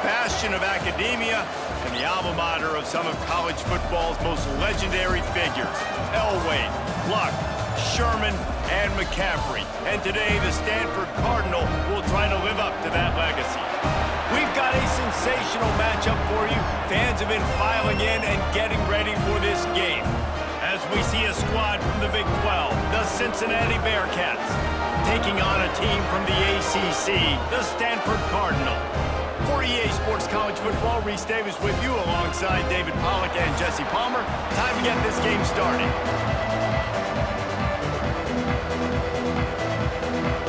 bastion of academia and the alma mater of some of college football's most legendary figures. Elway, Luck, Sherman, and McCaffrey. And today, the Stanford Cardinal will try to live up to that legacy. We've got a sensational matchup for you. Fans have been filing in and getting ready for this game. As we see a squad from the Big 12, the Cincinnati Bearcats, taking on a team from the ACC, the Stanford Cardinal. For EA Sports College Football, Reese Davis with you alongside David Pollack and Jesse Palmer. Time to get this game started.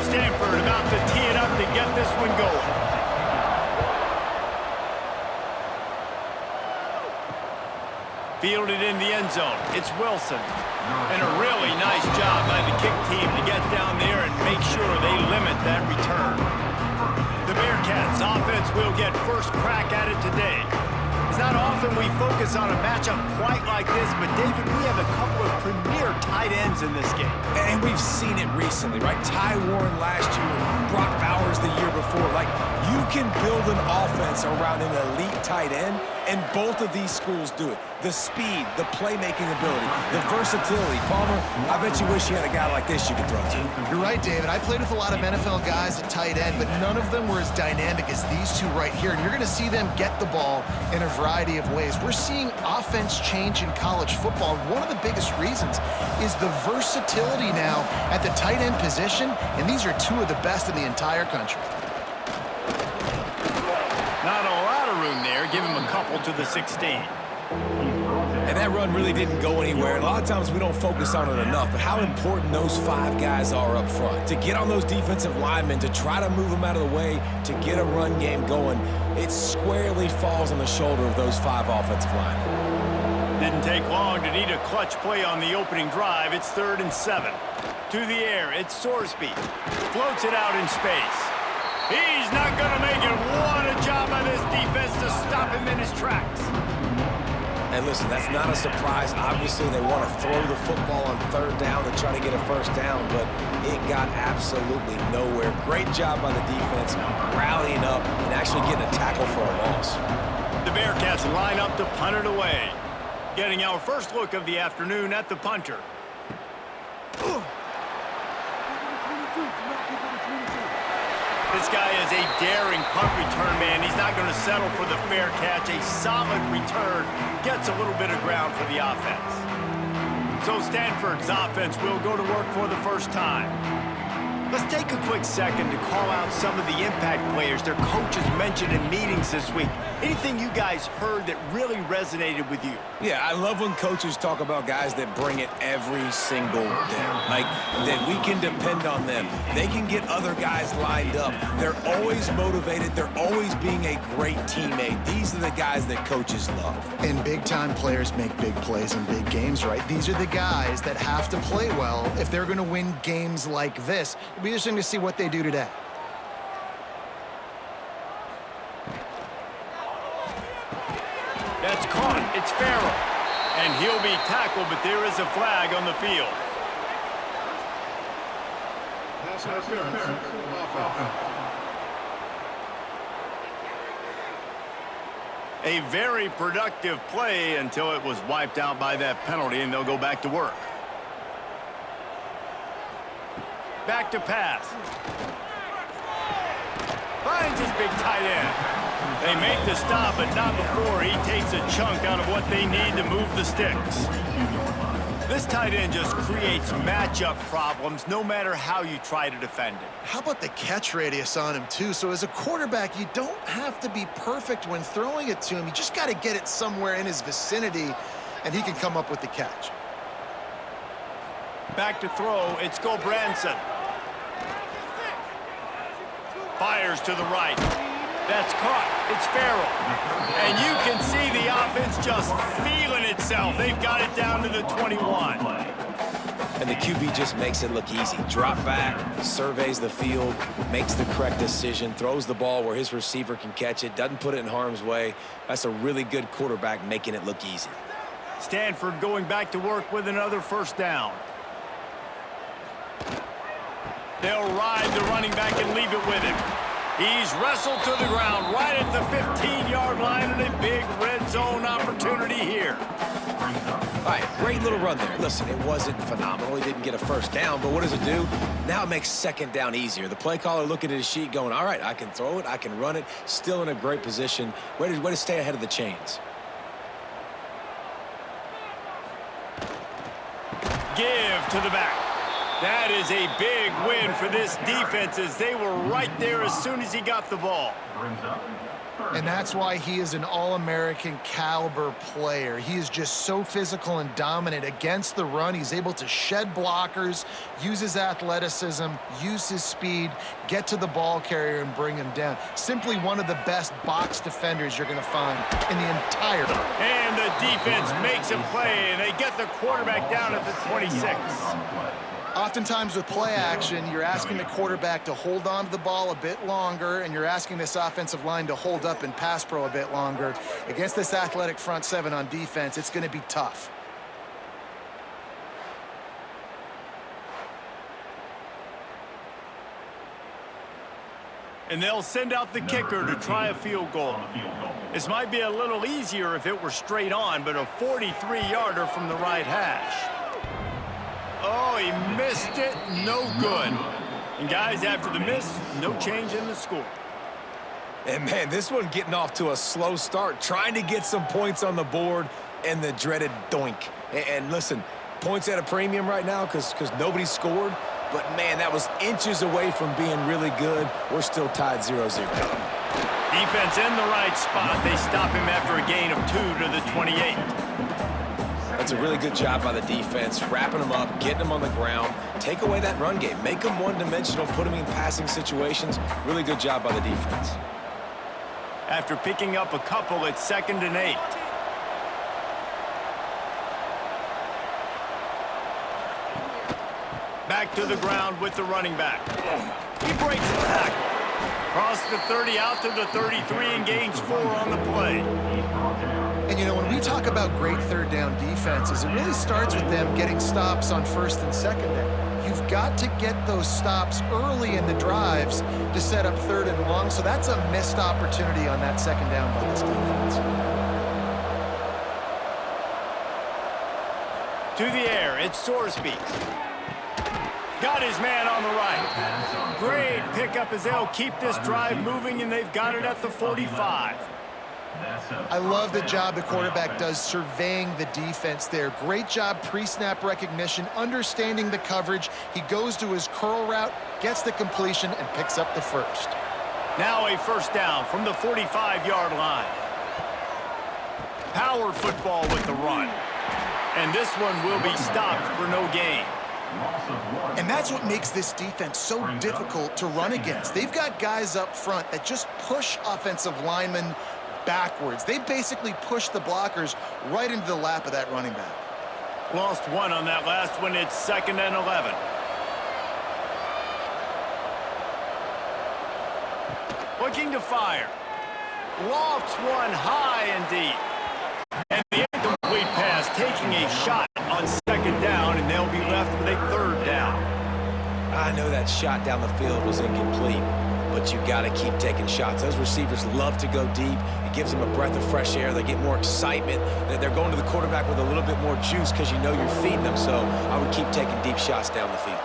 Stanford about to tee it up to get this one going. Fielded in the end zone. It's Wilson. And a really nice job by the kick team to get down there and make sure they limit that return. The Bearcats offense will get first crack at it today. It's not often we focus on a matchup quite like this, but David, we have a couple of premier tight ends in this game. And we've seen it recently, right? Ty Warren last year, Brock Bowers the year before. Like, you can build an offense around an elite tight end, and both of these schools do it. The speed, the playmaking ability, the versatility. Palmer, I bet you wish you had a guy like this you could throw to. You're right, David. I played with a lot of NFL guys at tight end, but none of them were as dynamic as these two right here. And you're going to see them get the ball in a variety of ways. We're seeing offense change in college football. One of the biggest reasons is the versatility now at the tight end position, and these are two of the best in the entire country. Not a lot of room there. Give him a couple to the 16. And that run really didn't go anywhere. A lot of times we don't focus on it enough, but how important those five guys are up front. To get on those defensive linemen, to try to move them out of the way, to get a run game going, it squarely falls on the shoulder of those five offensive linemen. Didn't take long to need a clutch play on the opening drive. It's 3rd and 7. To the air, it's Sorsby. Floats it out in space. He's not going to make it. What a job by this defense to stop him in his tracks. And listen, that's not a surprise. Obviously, they want to throw the football on 3rd down to try to get a first down, but it got absolutely nowhere. Great job by the defense, rallying up and actually getting a tackle for a loss. The Bearcats line up to punt it away. Getting our first look of the afternoon at the punter. This guy is a daring punt return man. He's not going to settle for the fair catch. A solid return gets a little bit of ground for the offense. So Stanford's offense will go to work for the first time. Let's take a quick second to call out some of the impact players their coaches mentioned in meetings this week. Anything you guys heard that really resonated with you? Yeah, I love when coaches talk about guys that bring it every single day. Like, that we can depend on them. They can get other guys lined up. They're always motivated. They're always being a great teammate. These are the guys that coaches love. And big-time players make big plays in big games, right? These are the guys that have to play well if they're going to win games like this. It'll be interesting to see what they do today. That's caught. It's Farrell. And he'll be tackled, but there is a flag on the field. A very productive play until it was wiped out by that penalty, and they'll go back to work. Back to pass. Finds his big tight end. They make the stop, but not before he takes a chunk out of what they need to move the sticks. This tight end just creates matchup problems no matter how you try to defend it. How about the catch radius on him, too? So as a quarterback, you don't have to be perfect when throwing it to him. You just got to get it somewhere in his vicinity, and he can come up with the catch. Back to throw, it's Gulbranson. Fires to the right. That's caught. It's Farrell. And you can see the offense just feeling itself. They've got it down to the 21. And the QB just makes it look easy. Drop back, surveys the field, makes the correct decision, throws the ball where his receiver can catch it, doesn't put it in harm's way. That's a really good quarterback making it look easy. Stanford going back to work with another first down. They'll ride the running back and leave it with him. He's wrestled to the ground right at the 15-yard line and a big red zone opportunity here. All right, great little run there. Listen, it wasn't phenomenal. He didn't get a first down, but what does it do? Now it makes second down easier. The play caller looking at his sheet going, all right, I can throw it, I can run it, still in a great position. Way to stay ahead of the chains. Give to the back. That is a big win for this defense as they were right there as soon as he got the ball. And that's why he is an All-American caliber player. He is just so physical and dominant against the run. He's able to shed blockers, use his athleticism, use his speed, get to the ball carrier and bring him down. Simply one of the best box defenders you're going to find in the entire. And the defense makes a play, and they get the quarterback down at the 26. Oftentimes with play action, you're asking the quarterback to hold on to the ball a bit longer, and you're asking this offensive line to hold up in pass pro a bit longer. Against this athletic front seven on defense, it's going to be tough. And they'll send out the kicker to try a field goal. This might be a little easier if it were straight on, but a 43-yarder from the right hash. Oh, he missed it. No good. And guys, after the miss, no change in the score. And man, this one getting off to a slow start, trying to get some points on the board, and the dreaded doink. And listen, points at a premium right now because nobody scored. But man, that was inches away from being really good. We're still tied 0-0. Defense in the right spot. They stop him after a gain of 2 to the 28. That's a really good job by the defense, wrapping them up, getting them on the ground, take away that run game, make them one-dimensional, put them in passing situations. Really good job by the defense. After picking up a couple, it's 2nd and 8. Back to the ground with the running back. He breaks the tackle. Across the 30, out to the 33, and gains 4 on the play. And, you know, when we talk about great third down defenses, it really starts with them getting stops on 1st and 2nd down. You've got to get those stops early in the drives to set up 3rd and long, so that's a missed opportunity on that 2nd down by this defense. To the air, it's Sorsby. Got his man on the right. Great pickup as they'll keep this drive moving, and they've got it at the 45. I love the job the quarterback does surveying the defense there. Great job pre-snap recognition, understanding the coverage. He goes to his curl route, gets the completion, and picks up the first. Now a first down from the 45-yard line. Power football with the run. And this one will be stopped for no gain. And that's what makes this defense so difficult to run against. They've got guys up front that just push offensive linemen backwards. They basically push the blockers right into the lap of that running back. Lost 1 on that last one. It's 2nd and 11. Looking to fire. Lofts one high and deep. And the incomplete pass taking a shot on 2nd down, and they'll be left with a 3rd down. I know that shot down the field was incomplete, but you got to keep taking shots. Those receivers love to go deep. It gives them a breath of fresh air. They get more excitement. They're going to the quarterback with a little bit more juice because you know you're feeding them, so I would keep taking deep shots down the field.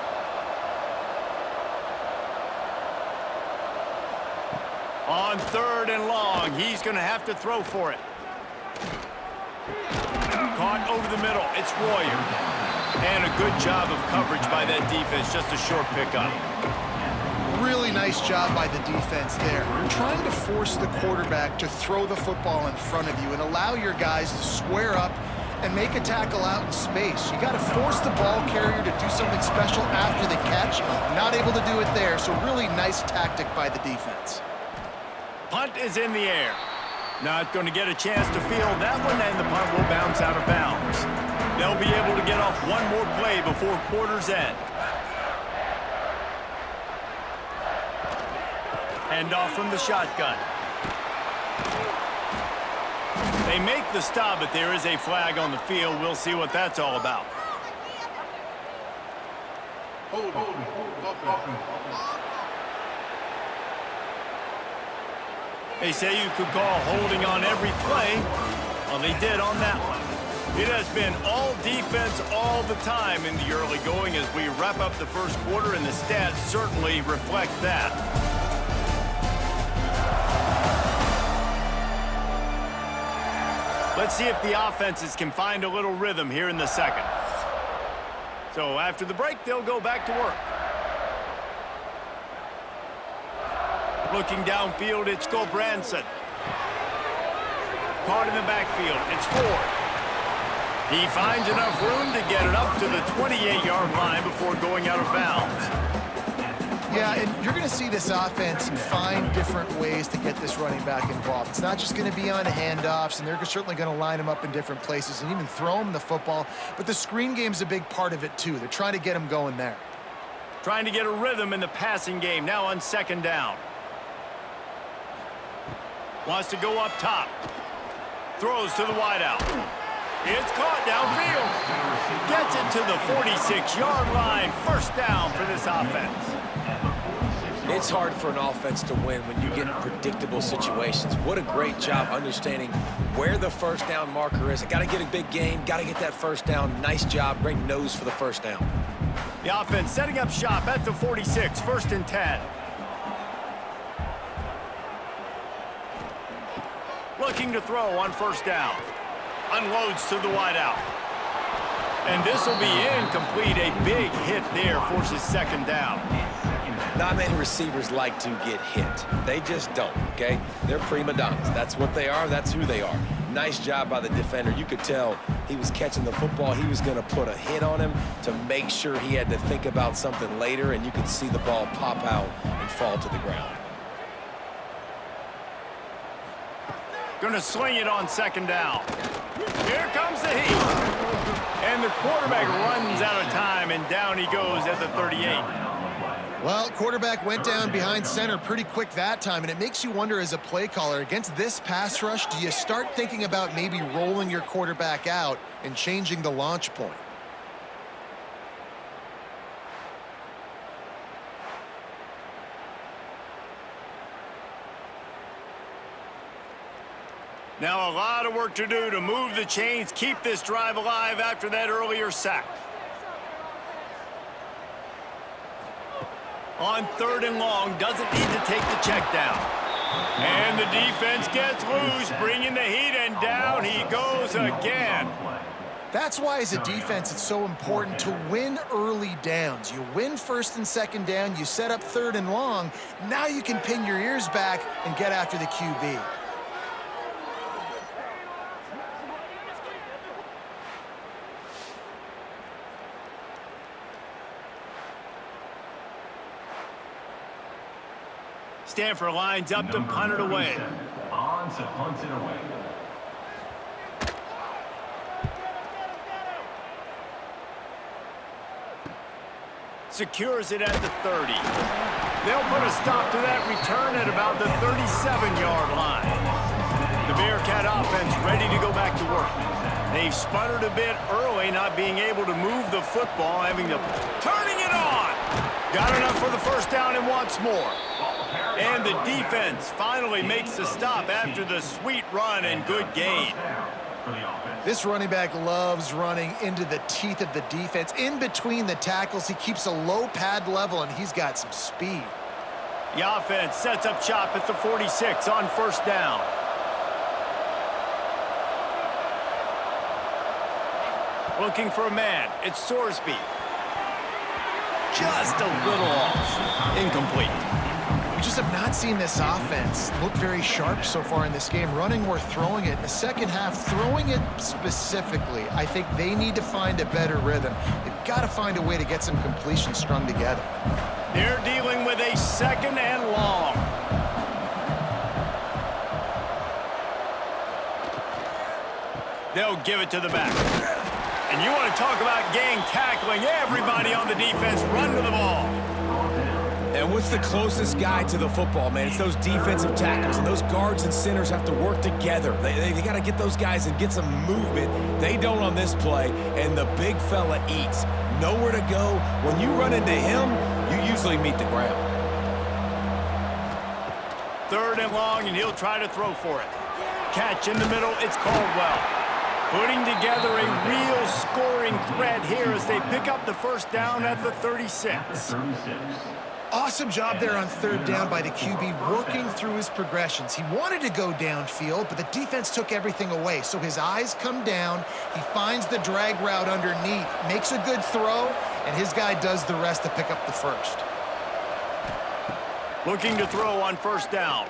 On 3rd and long, he's going to have to throw for it. Caught over the middle. It's Royer. And a good job of coverage by that defense. Just a short pickup. Really nice job by the defense there. You're trying to force the quarterback to throw the football in front of you and allow your guys to square up and make a tackle out in space. You got to force the ball carrier to do something special after the catch. Not able to do it there, so really nice tactic by the defense. Punt is in the air. Not going to get a chance to field that one, and the punt will bounce out of bounds. They'll be able to get off one more play before quarter's end. Hand off from the shotgun. They make the stop, but there is a flag on the field. We'll see what that's all about. They say you could call holding on every play. Well, they did on that one. It has been all defense all the time in the early going as we wrap up the first quarter, and the stats certainly reflect that. Let's see if the offenses can find a little rhythm here in the second. So after the break, they'll go back to work. Looking downfield, it's Gulbranson. Caught in the backfield, it's Ford. He finds enough room to get it up to the 28-yard line before going out of bounds. Yeah, and you're going to see this offense find different ways to get this running back involved. It's not just going to be on handoffs, and they're certainly going to line him up in different places and even throw him the football. But the screen game's a big part of it, too. They're trying to get him going there. Trying to get a rhythm in the passing game, now on second down. Wants to go up top. Throws to the wideout. It's caught downfield. Gets it to the 46-yard line. First down for this offense. It's hard for an offense to win when you get in predictable situations. What a great job understanding where the first down marker is. I got to get a big gain, got to get that first down. Nice job, great nose for the first down. The offense setting up shop at the 46, first and 10. Looking to throw on first down. Unloads to the wideout. And this will be incomplete. A big hit there forces second down. Not many receivers like to get hit. They just don't, okay? They're prima donnas. That's what they are. That's who they are. Nice job by the defender. You could tell he was catching the football. He was going to put a hit on him to make sure he had to think about something later, and you could see the ball pop out and fall to the ground. Going to sling it on second down. Here comes the heat. And the quarterback runs out of time, and down he goes at the 38. Well, quarterback went down behind center pretty quick that time, and it makes you wonder as a play caller, against this pass rush, do you start thinking about maybe rolling your quarterback out and changing the launch point? Now a lot of work to do to move the chains, keep this drive alive after that earlier sack. On third and long, doesn't need to take the check down. And the defense gets loose, bringing the heat, and down he goes again. That's why as a defense it's so important to win early downs. You win first and second down, you set up third and long, now you can pin your ears back and get after the QB. Stanford lines up to punt it away. On to punt it away. Secures it at the 30. They'll put a stop to that return at about the 37-yard line. The Bearcat offense ready to go back to work. They've sputtered a bit early, not being able to move the football, having to turning it on. Got enough for the first down and wants more. And the defense finally makes the stop after the sweet run and good gain. This running back loves running into the teeth of the defense. In between the tackles, he keeps a low pad level, and he's got some speed. The offense sets up shop at the 46 on first down. Looking for a man. It's Sorsby. Just a little off. Incomplete. We just have not seen this offense look very sharp so far in this game, running or throwing it. In the second half, throwing it specifically, I think they need to find a better rhythm. They've got to find a way to get some completions strung together. They're dealing with a second and long. They'll give it to the back. And you want to talk about gang tackling. Everybody on the defense run to the ball. And what's the closest guy to the football, man? It's those defensive tackles, and those guards and centers have to work together. They got to get those guys and get some movement. They don't on this play, and the big fella eats. Nowhere to go. When you run into him, you usually meet the ground. 3rd and long, and he'll try to throw for it. Catch in the middle, it's Caldwell. Putting together a real scoring threat here as they pick up the first down at the 36. Awesome job there on 3rd down by the QB, working through his progressions. He wanted to go downfield, but the defense took everything away. So his eyes come down, he finds the drag route underneath, makes a good throw, and his guy does the rest to pick up the first. Looking to throw on 1st down.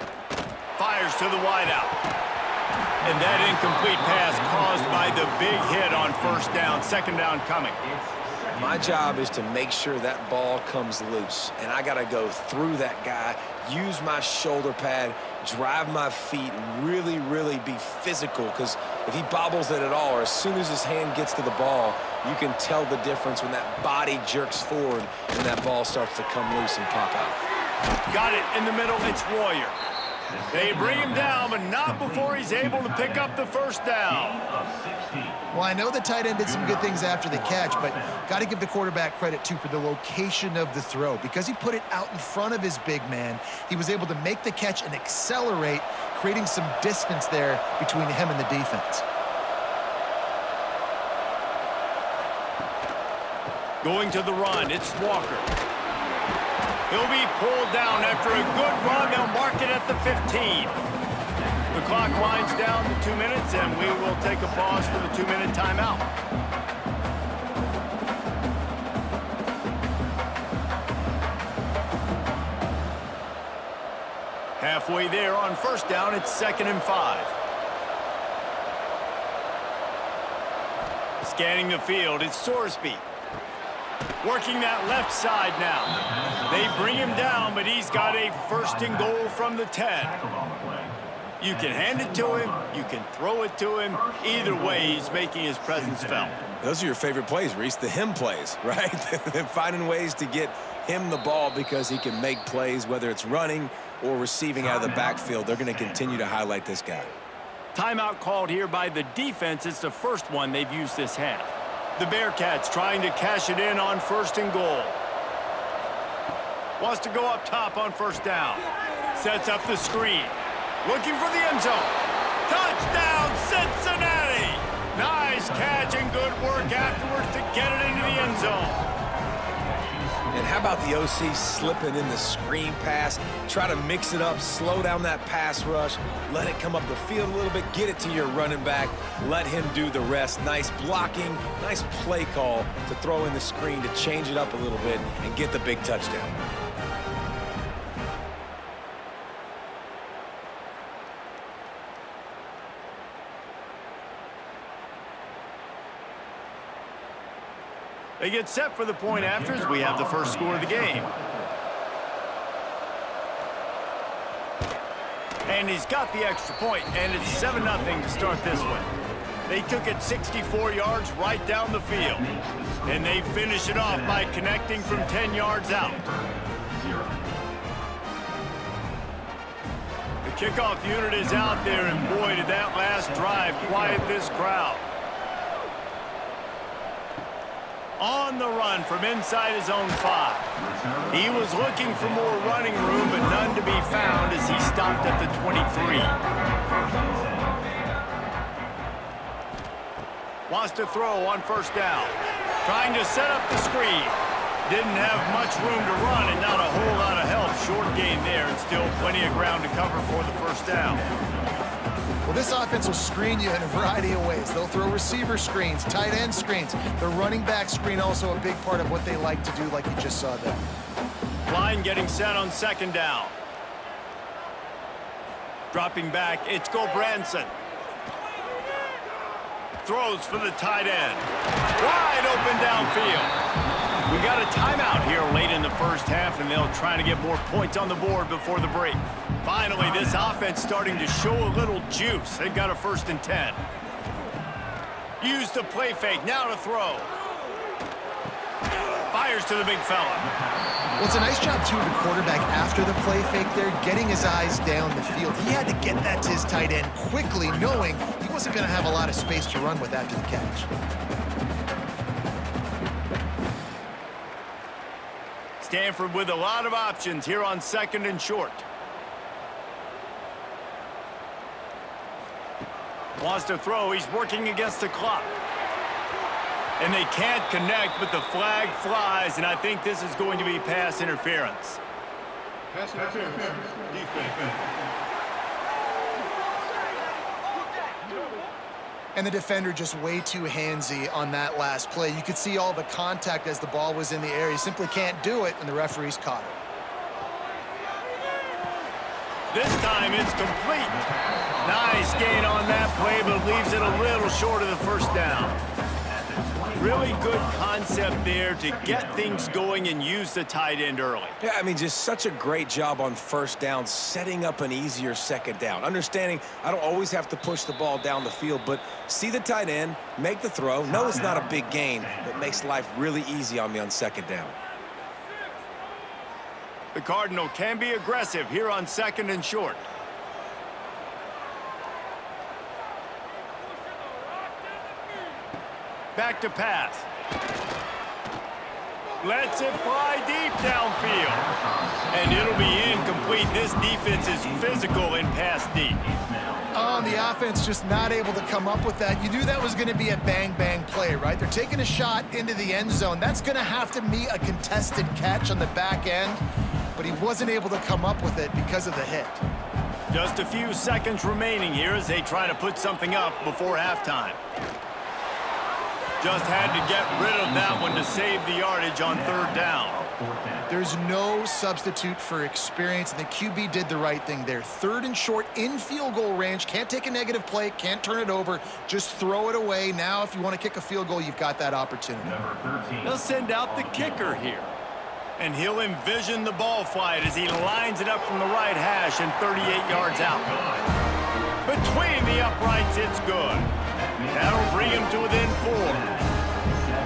Fires to the wideout. And that incomplete pass caused by the big hit on 1st down. 2nd down coming. My job is to make sure that ball comes loose, and I got to go through that guy, use my shoulder pad, drive my feet, really, really be physical, because if he bobbles it at all, or as soon as his hand gets to the ball, you can tell the difference when that body jerks forward and that ball starts to come loose and pop out. Got it in the middle, it's Royer. They bring him down, but not before he's able to pick up the 1st down. Well, I know the tight end did some good things after the catch, but got to give the quarterback credit, too, for the location of the throw. Because he put it out in front of his big man, he was able to make the catch and accelerate, creating some distance there between him and the defense. Going to the run, it's Walker. He'll be pulled down after a good run. They'll mark it at the 15. The clock winds down to 2 minutes, and we will take a pause for the 2-minute timeout. Halfway there on 1st down, it's 2nd and 5. Scanning the field, it's Sorsby. Working that left side now. They bring him down, but he's got a 1st and goal from the 10. You can hand it to him, you can throw it to him. Either way, he's making his presence felt. Those are your favorite plays, Reese, the him plays, right? Finding ways to get him the ball because he can make plays, whether it's running or receiving out of the backfield. They're going to continue to highlight this guy. Timeout called here by the defense. It's the first one they've used this half. The Bearcats trying to cash it in on 1st and goal. Wants to go up top on 1st down. Sets up the screen. Looking for the end zone. Touchdown, Cincinnati! Nice catch and good work afterwards to get it into the end zone. And how about the OC slipping in the screen pass? Try to mix it up, slow down that pass rush, let it come up the field a little bit, get it to your running back, let him do the rest. Nice blocking, nice play call to throw in the screen to change it up a little bit and get the big touchdown. They get set for the point afters. We have the first score of the game. And he's got the extra point, and it's 7-0 to start this one. They took it 64 yards right down the field. And they finish it off by connecting from 10 yards out. The kickoff unit is out there, and boy, did that last drive quiet this crowd. On the run from inside his own 5. He was looking for more running room, but none to be found as he stopped at the 23. Wants to throw on 1st down. Trying to set up the screen. Didn't have much room to run and not a whole lot of help. Short gain there and still plenty of ground to cover for the 1st down. Well, this offense will screen you in a variety of ways. They'll throw receiver screens, tight end screens. The running back screen also a big part of what they like to do, like you just saw there. Line getting set on 2nd down. Dropping back, it's Gulbranson. Throws for the tight end. Wide open downfield. We got a timeout here late in the first half, and they'll try to get more points on the board before the break. Finally, this offense starting to show a little juice. They've got a 1st and 10. Use the play fake, now to throw. Fires to the big fella. Well, it's a nice job, too, of the quarterback after the play fake there, getting his eyes down the field. He had to get that to his tight end quickly, knowing he wasn't going to have a lot of space to run with after the catch. Stanford with a lot of options here on 2nd and short. Wants to throw. He's working against the clock. And they can't connect, but the flag flies, and I think this is going to be pass interference. Pass interference. Defense. And the defender just way too handsy on that last play. You could see all the contact as the ball was in the air. He simply can't do it, and the referee's caught it. This time it's complete. Nice gain on that play, but leaves it a little short of the first down. Really good concept there to get things going and use the tight end early. Yeah, I mean, just such a great job on first down, setting up an easier second down. Understanding I don't always have to push the ball down the field, but see the tight end, make the throw. No, it's not a big gain, but makes life really easy on me on second down. The Cardinal can be aggressive here on second and short. Back to pass. Lets it fly deep downfield. And it'll be incomplete. This defense is physical in pass deep. Oh, the offense just not able to come up with that. You knew that was going to be a bang-bang play, right? They're taking a shot into the end zone. That's going to have to meet a contested catch on the back end, but he wasn't able to come up with it because of the hit. Just a few seconds remaining here as they try to put something up before halftime. Just had to get rid of that one to save the yardage on third down. There's no substitute for experience, and the QB did the right thing there. Third and short in field goal range. Can't take a negative play, can't turn it over. Just throw it away. Now, if you want to kick a field goal, you've got that opportunity. They'll send out the kicker here. And he'll envision the ball flight as he lines it up from the right hash and 38 yards out. Between the uprights, it's good. That'll bring him to within 4.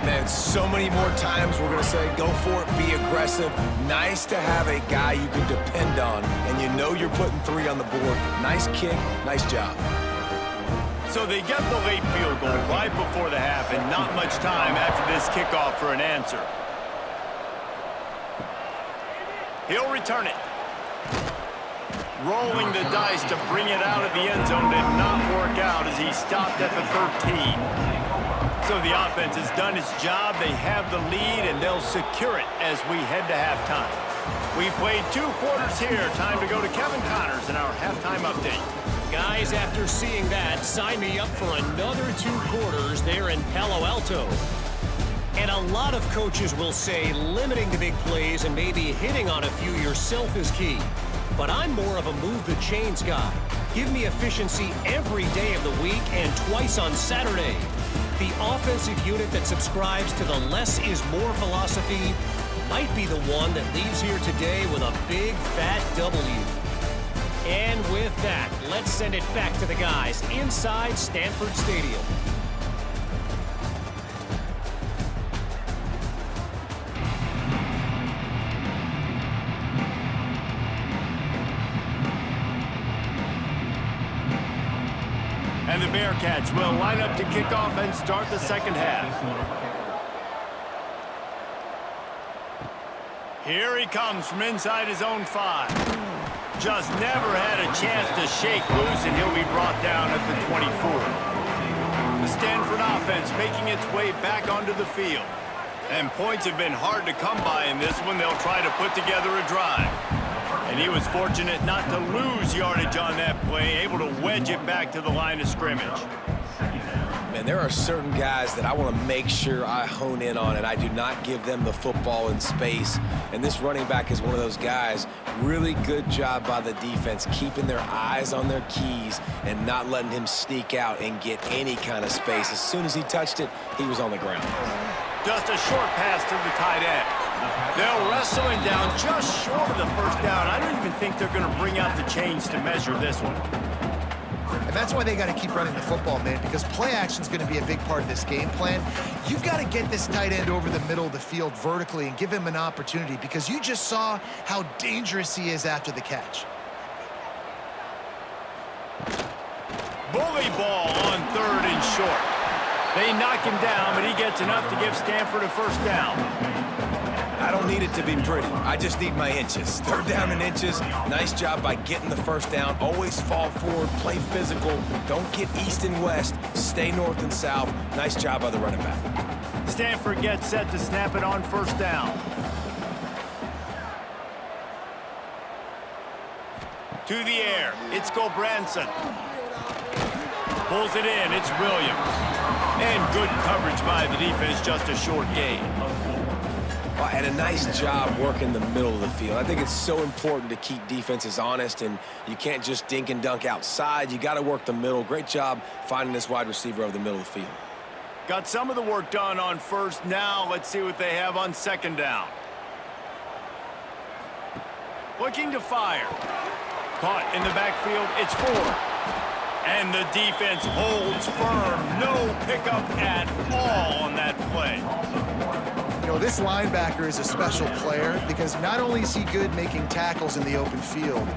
Man, so many more times we're going to say, go for it, be aggressive. Nice to have a guy you can depend on, and you know you're putting 3 on the board. Nice kick, nice job. So they get the late field goal right before the half, and not much time after this kickoff for an answer. He'll return it. Rolling the dice to bring it out of the end zone did not work out as he stopped at the 13. So the offense has done its job. They have the lead, and they'll secure it as we head to halftime. We played 2 quarters here. Time to go to Kevin Connors in our halftime update. Guys, after seeing that, sign me up for another 2 quarters there in Palo Alto. And a lot of coaches will say limiting the big plays and maybe hitting on a few yourself is key. But I'm more of a move the chains guy. Give me efficiency every day of the week and twice on Saturday. The offensive unit that subscribes to the less is more philosophy might be the one that leaves here today with a big fat W. And with that, let's send it back to the guys inside Stanford Stadium. And the Bearcats will line up to kick off and start the second half. Here he comes from inside his own 5. Just never had a chance to shake loose, and he'll be brought down at the 24. The Stanford offense making its way back onto the field. And points have been hard to come by in this one. They'll try to put together a drive. And he was fortunate not to lose yardage on that play, able to wedge it back to the line of scrimmage. Man, there are certain guys that I want to make sure I hone in on, and I do not give them the football in space. And this running back is one of those guys. Really good job by the defense, keeping their eyes on their keys and not letting him sneak out and get any kind of space. As soon as he touched it, he was on the ground. Just a short pass to the tight end. They'll wrestle him down just short of the first down. I don't even think they're going to bring out the chains to measure this one. And that's why they got to keep running the football, man, because play action is going to be a big part of this game plan. You've got to get this tight end over the middle of the field vertically and give him an opportunity, because you just saw how dangerous he is after the catch. Bully ball on third and short. They knock him down, but he gets enough to give Stanford a first down. I don't need it to be pretty. I just need my inches. Third down and inches. Nice job by getting the first down. Always fall forward, play physical. Don't get east and west. Stay north and south. Nice job by the running back. Stanford gets set to snap it on first down. To the air, it's Gulbranson. Pulls it in, it's Williams. And good coverage by the defense, just a short gain. And a nice job working the middle of the field. I think it's so important to keep defenses honest, and you can't just dink and dunk outside. You got to work the middle. Great job finding this wide receiver over the middle of the field. Got some of the work done on first. Now let's see what they have on second down. Looking to fire. Caught in the backfield, it's Ford. And the defense holds firm. No pickup at all on that play. You know, this linebacker is a special player because not only is he good making tackles in the open field,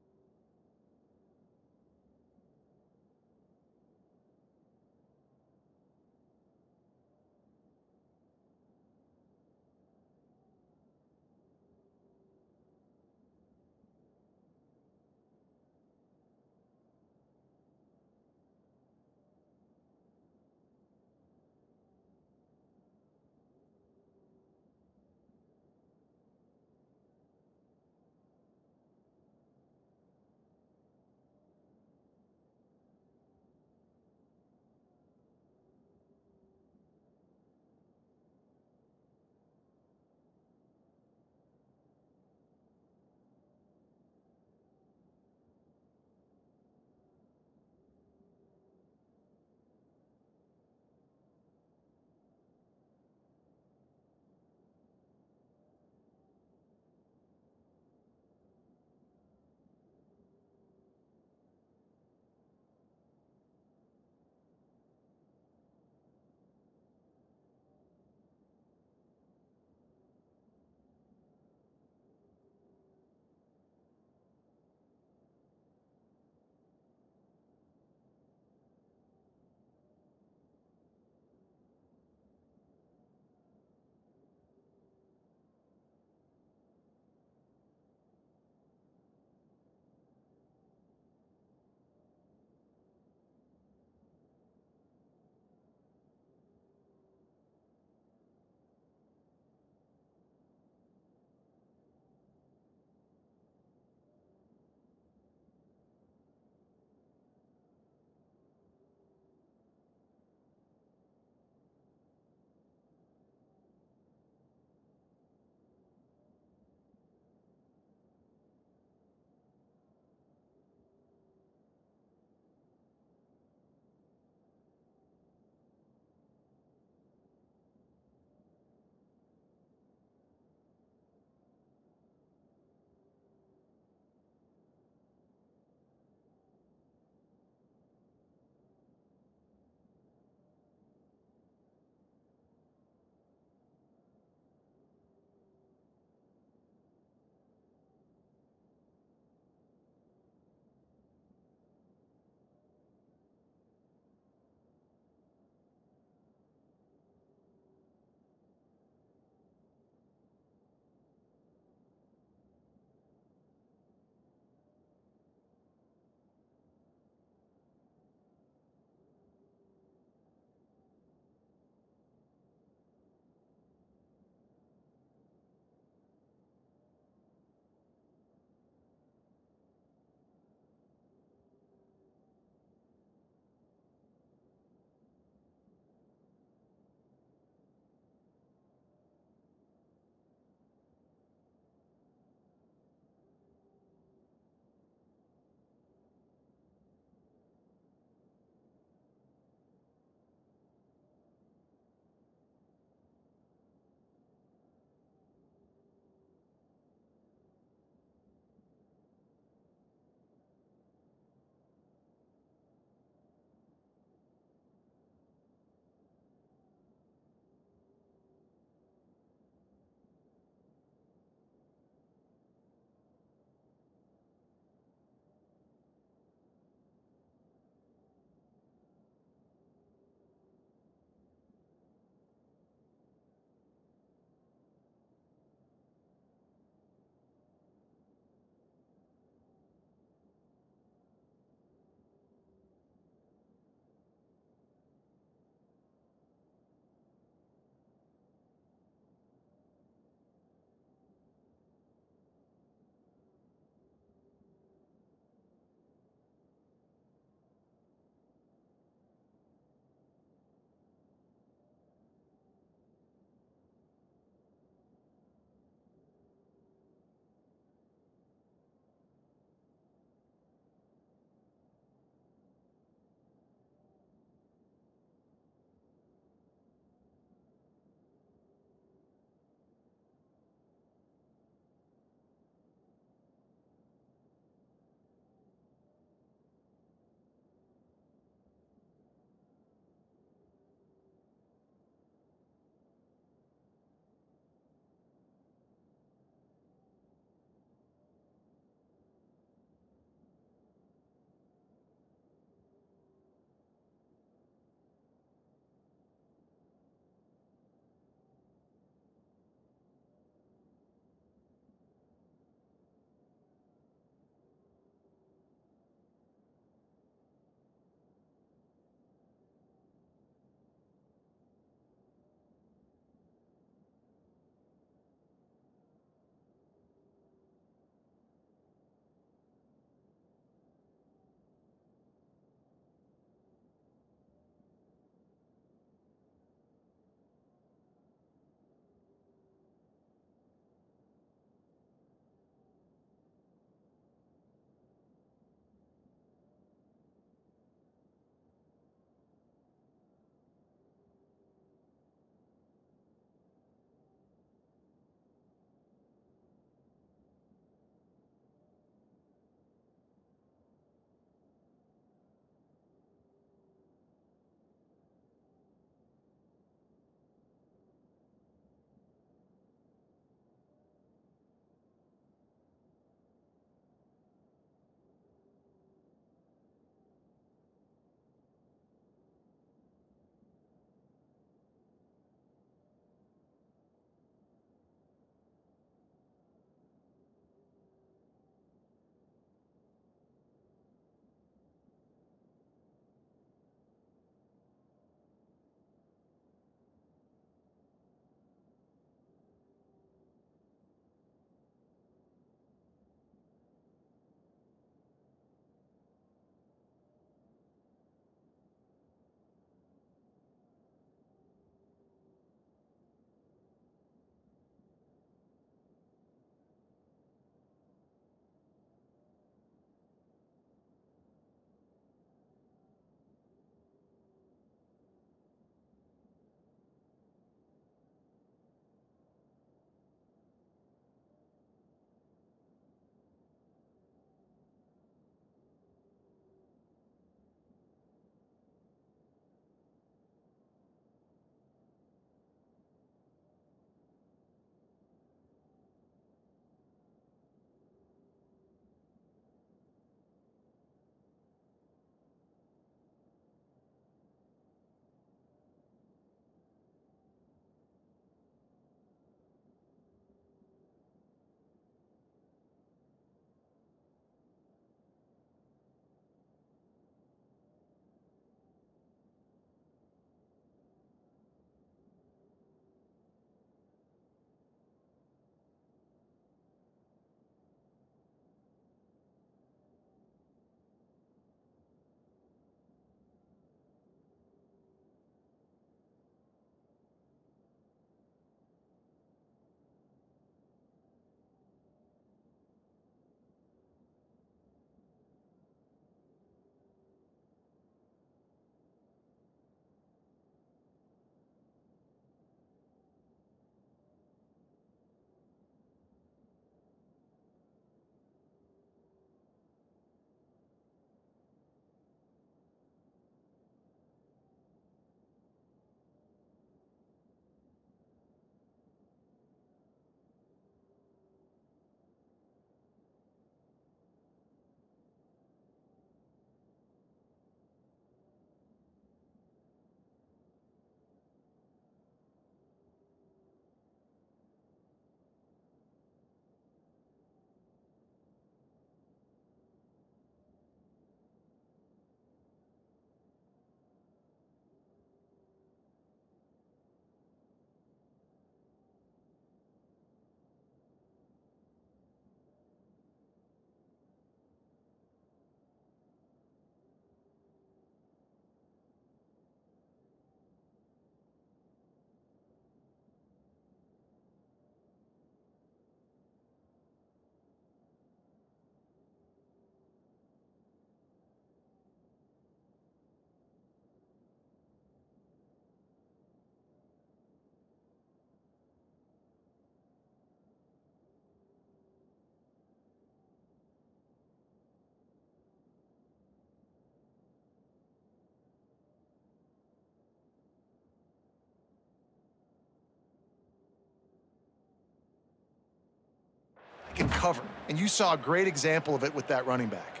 cover. And you saw a great example of it with that running back.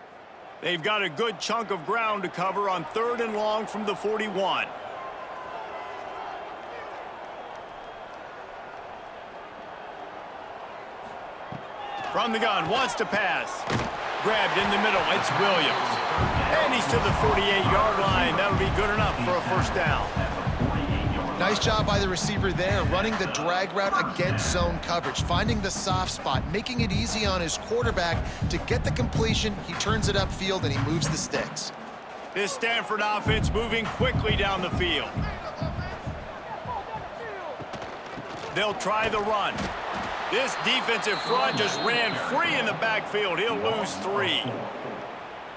They've got a good chunk of ground to cover on 3rd and long from the 41. From the gun, wants to pass. Grabbed in the middle, it's Williams. And he's to the 48-yard line. That'll be good enough for a first down. Nice job by the receiver there, running the drag route against zone coverage, finding the soft spot, making it easy on his quarterback to get the completion. He turns it upfield, and he moves the sticks. This Stanford offense moving quickly down the field. They'll try the run. This defensive front just ran free in the backfield. He'll lose 3.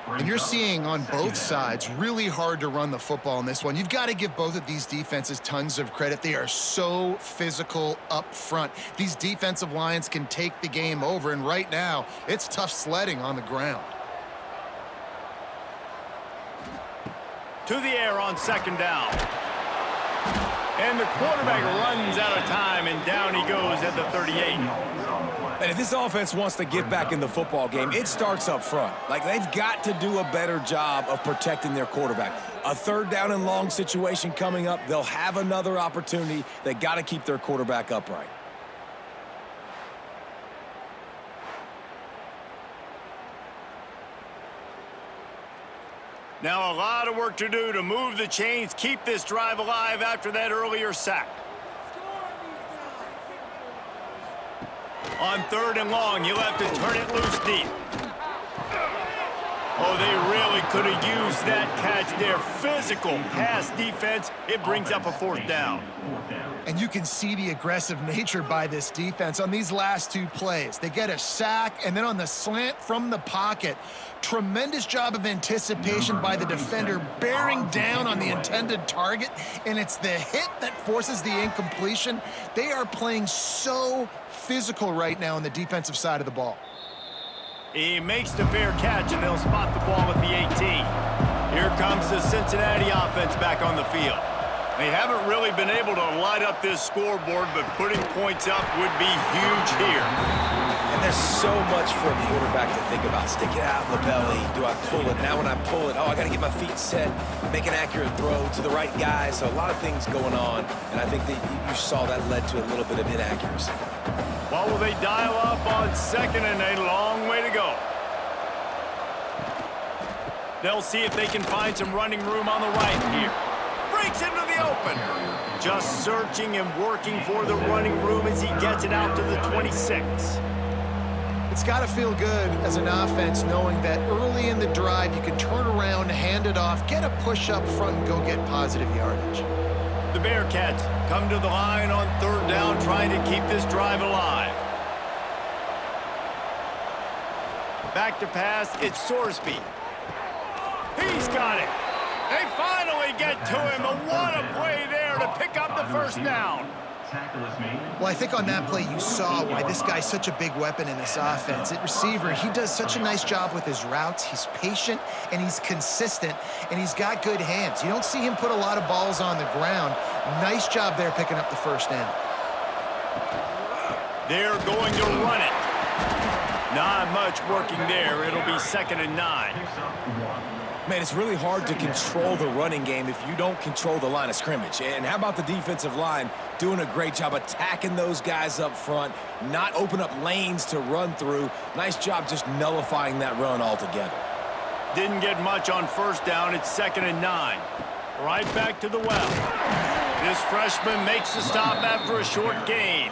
And you're seeing on both sides, really hard to run the football in this one. You've got to give both of these defenses tons of credit. They are so physical up front. These defensive lines can take the game over, and right now, it's tough sledding on the ground. To the air on 2nd down. And the quarterback runs out of time, and down he goes at the 38. And if this offense wants to get back in the football game, it starts up front. Like, they've got to do a better job of protecting their quarterback. A 3rd down and long situation coming up. They'll have another opportunity. They got to keep their quarterback upright. Now a lot of work to do to move the chains, keep this drive alive after that earlier sack. On 3rd and long, you'll have to turn it loose deep. Oh, they really could have used that catch there. Physical pass defense. It brings up a 4th down. And you can see the aggressive nature by this defense on these last 2 plays. They get a sack, and then on the slant from the pocket, tremendous job of anticipation by the defender, bearing down on the intended target, and it's the hit that forces the incompletion. They are playing so physical right now on the defensive side of the ball. He makes the fair catch, and they'll spot the ball at the 18. Here comes the Cincinnati offense back on the field. They haven't really been able to light up this scoreboard, but putting points up would be huge here. And there's so much for a quarterback to think about. Stick it out in the belly. Do I pull it? Now when I pull it, oh, I got to get my feet set, make an accurate throw to the right guy. So a lot of things going on, and I think that you saw that led to a little bit of inaccuracy. Well, will they dial up on 2nd and a long way to go? They'll see if they can find some running room on the right here. Breaks into the open. Just searching and working for the running room as he gets it out to the 26. It's got to feel good as an offense knowing that early in the drive you can turn around, hand it off, get a push up front, and go get positive yardage. The Bearcats come to the line on 3rd down, trying to keep this drive alive. Back to pass, it's Sorsby. He's got it. They finally get to him, but what a play there to pick up the first down. Well, I think on that play you saw why this guy's such a big weapon in this offense. At receiver, he does such a nice job with his routes. He's patient, and he's consistent, and he's got good hands. You don't see him put a lot of balls on the ground. Nice job there picking up the first down. They're going to run it. Not much working there. It'll be 2nd and 9. Man, it's really hard to control the running game if you don't control the line of scrimmage. And how about the defensive line doing a great job attacking those guys up front, not open up lanes to run through. Nice job just nullifying that run altogether. Didn't get much on 1st down. It's 2nd and 9. Right back to the well. This freshman makes the stop after a short gain.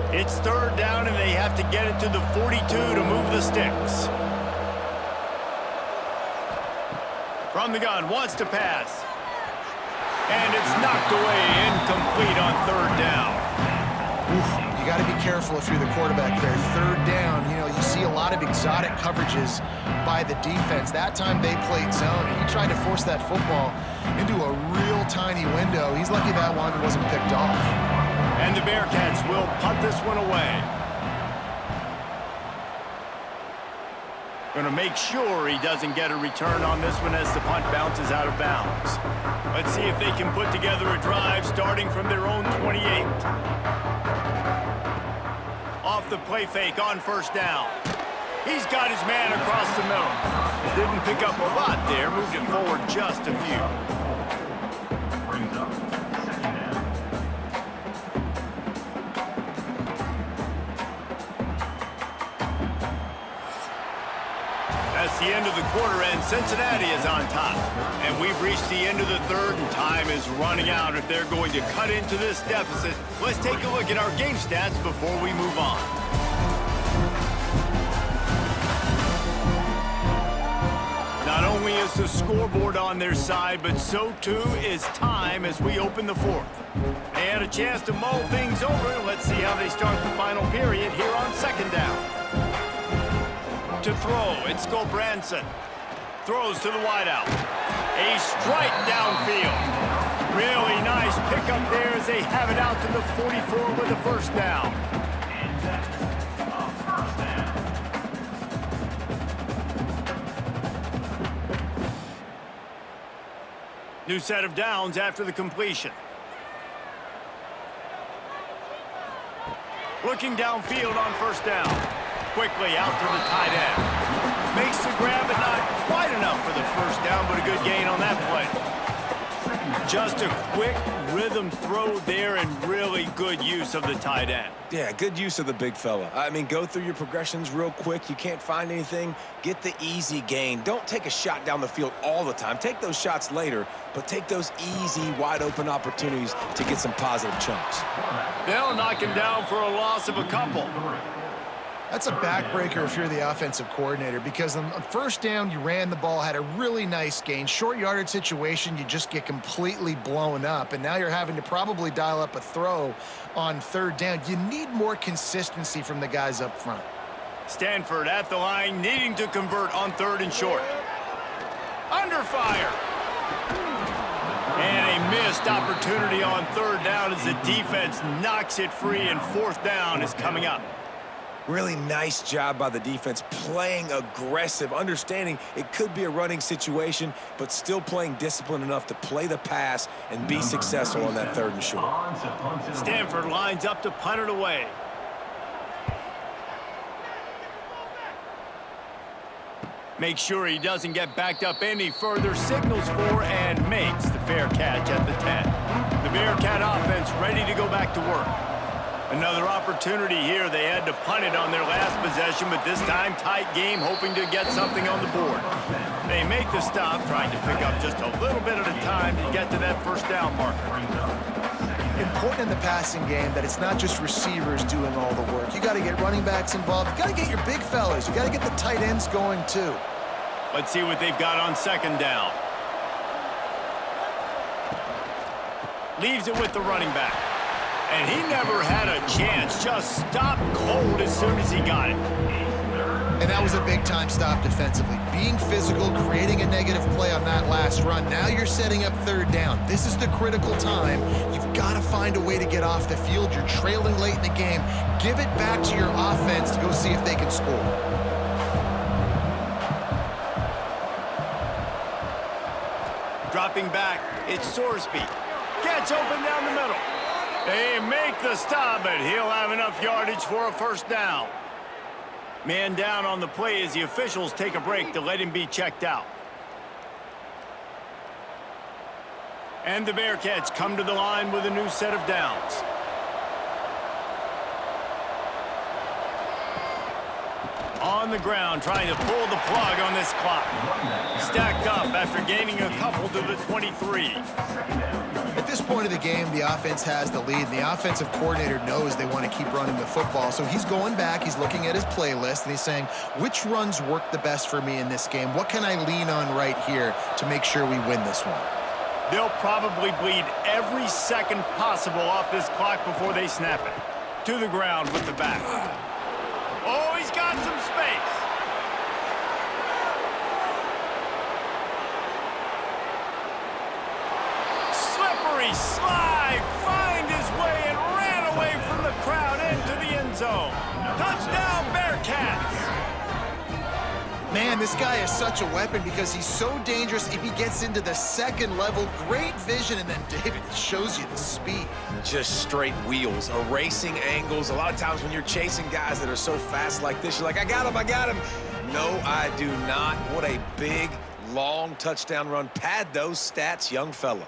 It's 3rd down, and they have to get it to the 42 to move the sticks. From the gun, wants to pass. And it's knocked away, incomplete on 3rd down. You got to be careful if you're the quarterback there. 3rd down, you know, you see a lot of exotic coverages by the defense. That time they played zone, and he tried to force that football into a real tiny window. He's lucky that one wasn't picked off. And the Bearcats will punt this one away. Going to make sure he doesn't get a return on this one as the punt bounces out of bounds. Let's see if they can put together a drive starting from their own 28. Off the play fake on first down. He's got his man across the middle. Didn't pick up a lot there, moved it forward just a few. Brings up second down. That's the end of the quarter, and Cincinnati is on top. And we've reached the end of the third, and time is running out if they're going to cut into this deficit. Let's take a look at our game stats before we move on. Not only is the scoreboard on their side, but so too is time as we open the fourth. They had a chance to mull things over. Let's see how they start the final period here on second down. To throw, it's Branson. Throws to the wideout. A strike downfield. Really nice pickup there as they have it out to the 44 with a first down. And that's a first down. New set of downs after the completion. Looking downfield on first down. Quickly out to the tight end. Makes the grab, but not quite enough for the first down, but a good gain on that play. Just a quick rhythm throw there and really good use of the tight end. Yeah, good use of the big fella. I mean, go through your progressions real quick. You can't find anything. Get the easy gain. Don't take a shot down the field all the time. Take those shots later, but take those easy, wide-open opportunities to get some positive chunks. They'll knock him down for a loss of a couple. That's a backbreaker if you're the offensive coordinator, because on first down, you ran the ball, had a really nice gain. Short yardage situation, you just get completely blown up, and now you're having to probably dial up a throw on third down. You need more consistency from the guys up front. Stanford at the line, needing to convert on third and short. Under fire. And a missed opportunity on third down as the defense knocks it free, and fourth down is coming up. Really nice job by the defense, playing aggressive, understanding it could be a running situation, but still playing disciplined enough to play the pass and be successful on that third and short. Stanford lines up to punt it away. Make sure he doesn't get backed up any further, signals for and makes the fair catch at the 10. The Bearcat offense ready to go back to work. Another opportunity here. They had to punt it on their last possession, but this time tight game, hoping to get something on the board. They make the stop, trying to pick up just a little bit at a time to get to that first down marker. Important in the passing game that it's not just receivers doing all the work. You got to get running backs involved. You got to get your big fellas. You got to get the tight ends going too. Let's see what they've got on second down. Leaves it with the running back. And he never had a chance. Just stopped cold as soon as he got it. And that was a big-time stop defensively. Being physical, creating a negative play on that last run. Now you're setting up third down. This is the critical time. You've got to find a way to get off the field. You're trailing late in the game. Give it back to your offense to go see if they can score. Dropping back, it's Sorsby. Gets open down the middle. They make the stop, but he'll have enough yardage for a first down. Man down on the play as the officials take a break to let him be checked out. And the Bearcats come to the line with a new set of downs. On the ground, trying to pull the plug on this clock. Stacked up after gaining a couple to the 23. At this point of the game, the offense has the lead, and the offensive coordinator knows they want to keep running the football. So he's going back, he's looking at his playlist, and he's saying, which runs work the best for me in this game? What can I lean on right here to make sure we win this one? They'll probably bleed every second possible off this clock before they snap it. To the ground with the back. Oh, he's got some space. Slippery slide, find his way and ran away from the crowd into the end zone. Touchdown, Bearcats. Man, this guy is such a weapon because he's so dangerous if he gets into the second level. Great vision, and then David shows you the speed. Just straight wheels, erasing angles. A lot of times when you're chasing guys that are so fast like this, you're like, I got him, I got him. No, I do not. What a big, long touchdown run. Pad those stats, young fella.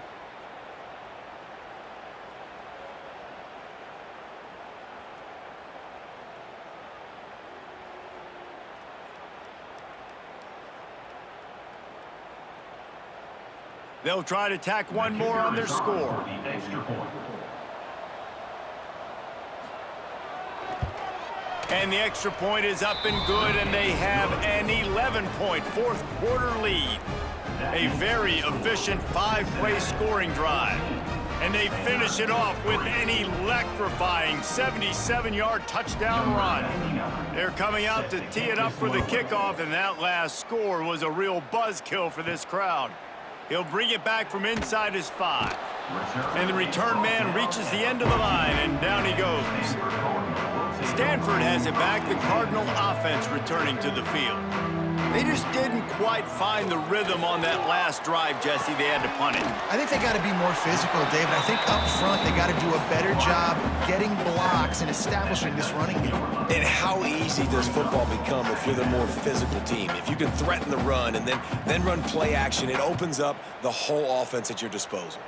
They'll try to tack one more on their score. The extra point. And the extra point is up and good, and they have an 11-point fourth-quarter lead. A very efficient five-play scoring drive. And they finish it off with an electrifying 77-yard touchdown run. They're coming out to tee it up for the kickoff, and that last score was a real buzzkill for this crowd. He'll bring it back from inside his 5. And the return man reaches the end of the line, and down he goes. Stanford has it back, the Cardinal offense returning to the field. They just didn't quite find the rhythm on that last drive, Jesse. They had to punt it. I think they got to be more physical, David. I think up front they got to do a better job getting blocks and establishing this running game. And how easy does football become if you're the more physical team? If you can threaten the run and then run play action, it opens up the whole offense at your disposal.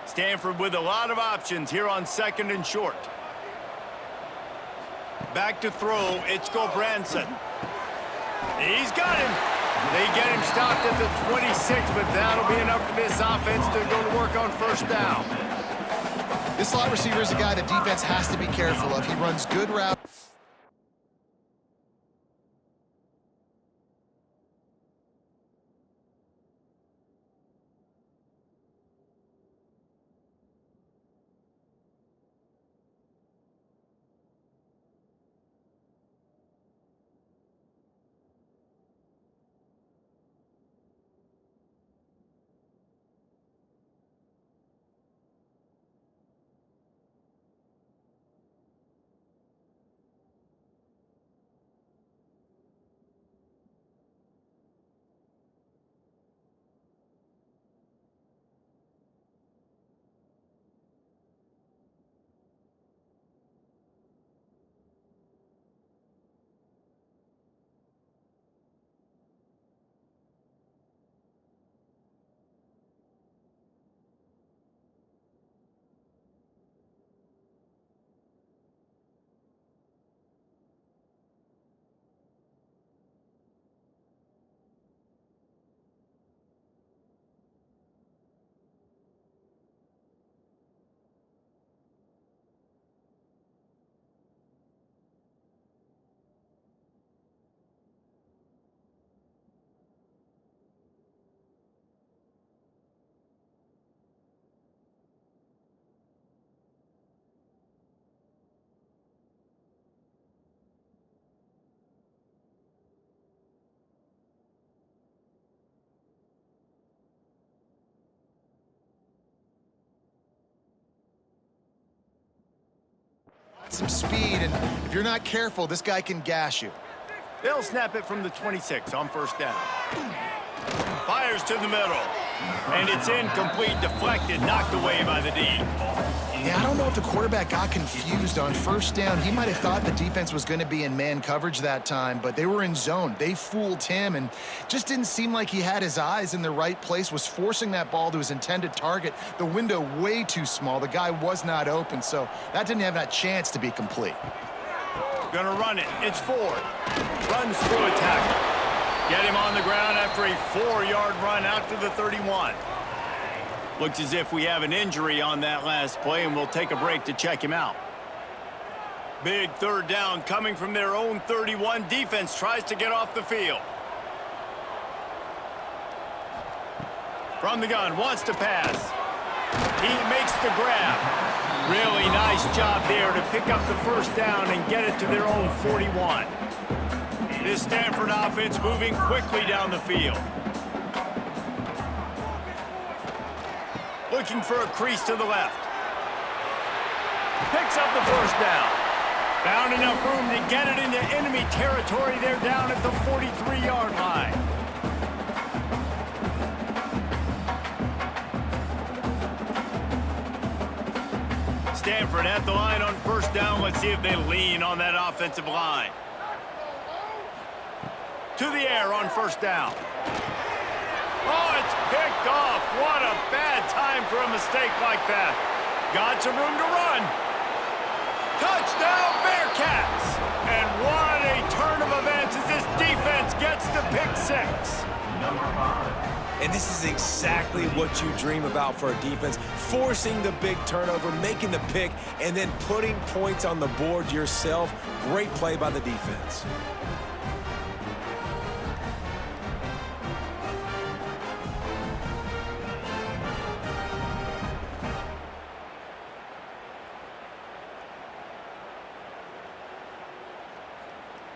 Stanford with a lot of options here on 2nd and short. Back to throw, it's Gobranson. He's got him. They get him stopped at the 26, but that'll be enough for this offense to go to work on first down. This slot receiver is a guy the defense has to be careful of. He runs good routes. Some speed, and if you're not careful, this guy can gash you. They'll snap it from the 26 on first down. Fires to the middle. And it's incomplete, deflected, knocked away by the D. Yeah, I don't know if the quarterback got confused on first down. He might have thought the defense was going to be in man coverage that time, but they were in zone. They fooled him, and just didn't seem like he had his eyes in the right place, was forcing that ball to his intended target. The window way too small. The guy was not open, so that didn't have that chance to be complete. Gonna run it. It's Ford. Runs through a tackle. Get him on the ground after a 4-yard run out to the 31. Looks as if we have an injury on that last play, and we'll take a break to check him out. Big third down coming from their own 31. Defense tries to get off the field. From the gun, wants to pass. He makes the grab. Really nice job there to pick up the first down and get it to their own 41. This Stanford offense moving quickly down the field. Looking for a crease to the left. Picks up the first down. Found enough room to get it into enemy territory. They're down at the 43-yard line. Stanford at the line on first down. Let's see if they lean on that offensive line. To the air on first down. Oh, it's picked off. What a bad time for a mistake like that. Got some room to run. Touchdown, Bearcats! And what a turn of events as this defense gets to pick 6. And this is exactly what you dream about for a defense. Forcing the big turnover, making the pick, and then putting points on the board yourself. Great play by the defense.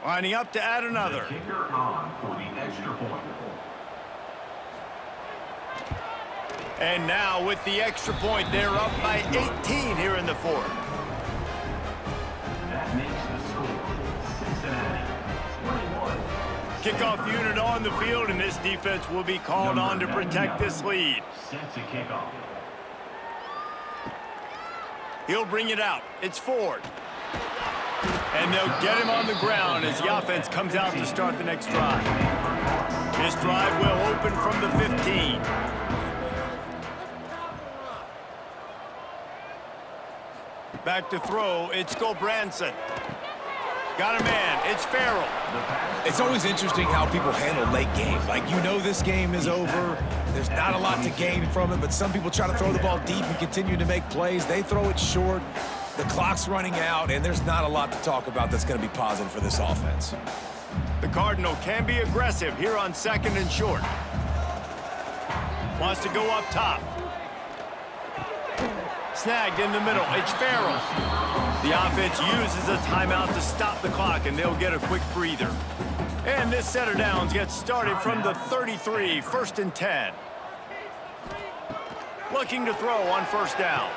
Lining up to add another. Kicker on for the extra point. And now with the extra point, they're up by 18 here in the fourth. That makes the score Cincinnati 21. Kickoff unit on the field, and this defense will be called on to protect this lead. Set to kick off. He'll bring it out. It's Ford. And they'll get him on the ground as the offense comes out to start the next drive. This drive will open from the 15. Back to throw, it's Gulbranson. Got a man, it's Farrell. It's always interesting how people handle late games. Like, you know this game is over. There's not a lot to gain from it, but some people try to throw the ball deep and continue to make plays. They throw it short. The clock's running out, and there's not a lot to talk about that's going to be positive for this offense. The Cardinal can be aggressive here on second and short. Wants to go up top. Snagged in the middle. It's Farrell. The offense uses a timeout to stop the clock, and they'll get a quick breather. And this set of downs gets started from the 33, 1st and 10. Looking to throw on first down.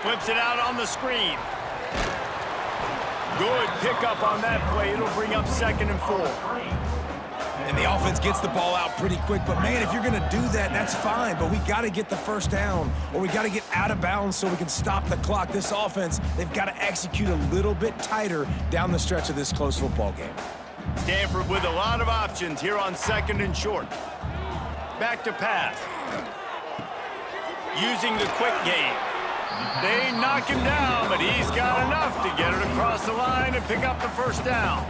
Flips it out on the screen. Good pickup on that play. It'll bring up 2nd and 4. And the offense gets the ball out pretty quick. But, man, if you're going to do that, that's fine. But we got to get the first down, or we got to get out of bounds so we can stop the clock. This offense, they've got to execute a little bit tighter down the stretch of this close football game. Stanford with a lot of options here on second and short. Back to pass. Using the quick game. They knock him down, but he's got enough to get it across the line and pick up the first down.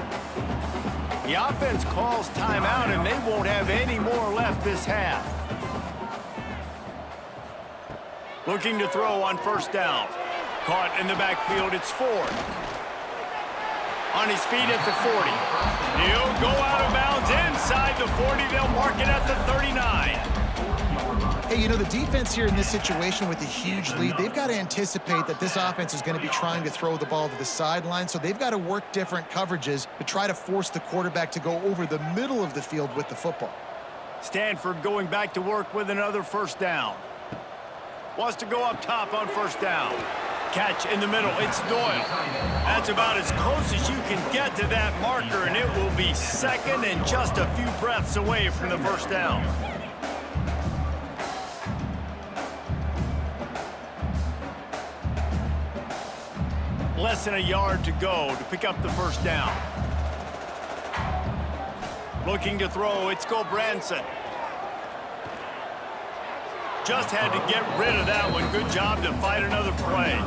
The offense calls timeout, and they won't have any more left this half. Looking to throw on first down. Caught in the backfield, it's Ford. On his feet at the 40. He'll go out of bounds inside the 40. They'll mark it at the 39. Hey, you know, the defense here in this situation with a huge lead, they've got to anticipate that this offense is going to be trying to throw the ball to the sideline, so they've got to work different coverages to try to force the quarterback to go over the middle of the field with the football. Stanford going back to work with another first down. Wants to go up top on first down. Catch in the middle, it's Doyle. That's about as close as you can get to that marker, and it will be 2nd and just a few breaths away from the first down. Less than a yard to go to pick up the first down. Looking to throw, it's Gulbranson. Just had to get rid of that one. Good job to fight another play.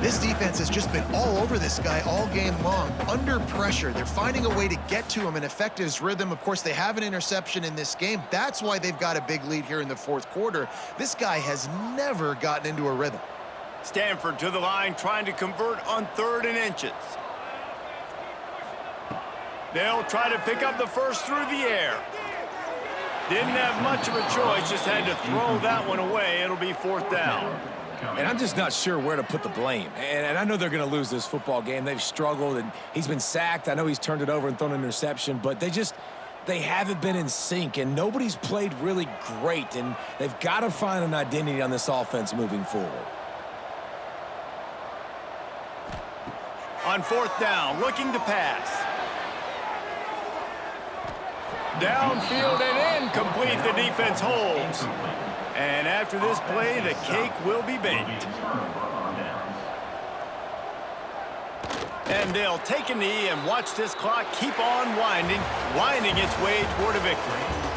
This defense has just been all over this guy all game long. Under pressure, they're finding a way to get to him and affect his rhythm. Of course, they have an interception in this game. That's why they've got a big lead here in the fourth quarter. This guy has never gotten into a rhythm. Stanford to the line, trying to convert on 3rd and inches. They'll try to pick up the first through the air. Didn't have much of a choice, just had to throw that one away. It'll be 4th down. And I'm just not sure where to put the blame. And I know they're going to lose this football game. They've struggled, and he's been sacked. I know he's turned it over and thrown an interception, but they haven't been in sync, and nobody's played really great, and they've got to find an identity on this offense moving forward. On fourth down, looking to pass. Downfield and incomplete. The defense holds. And after this play, the cake will be baked. And they'll take a knee and watch this clock keep on winding its way toward a victory.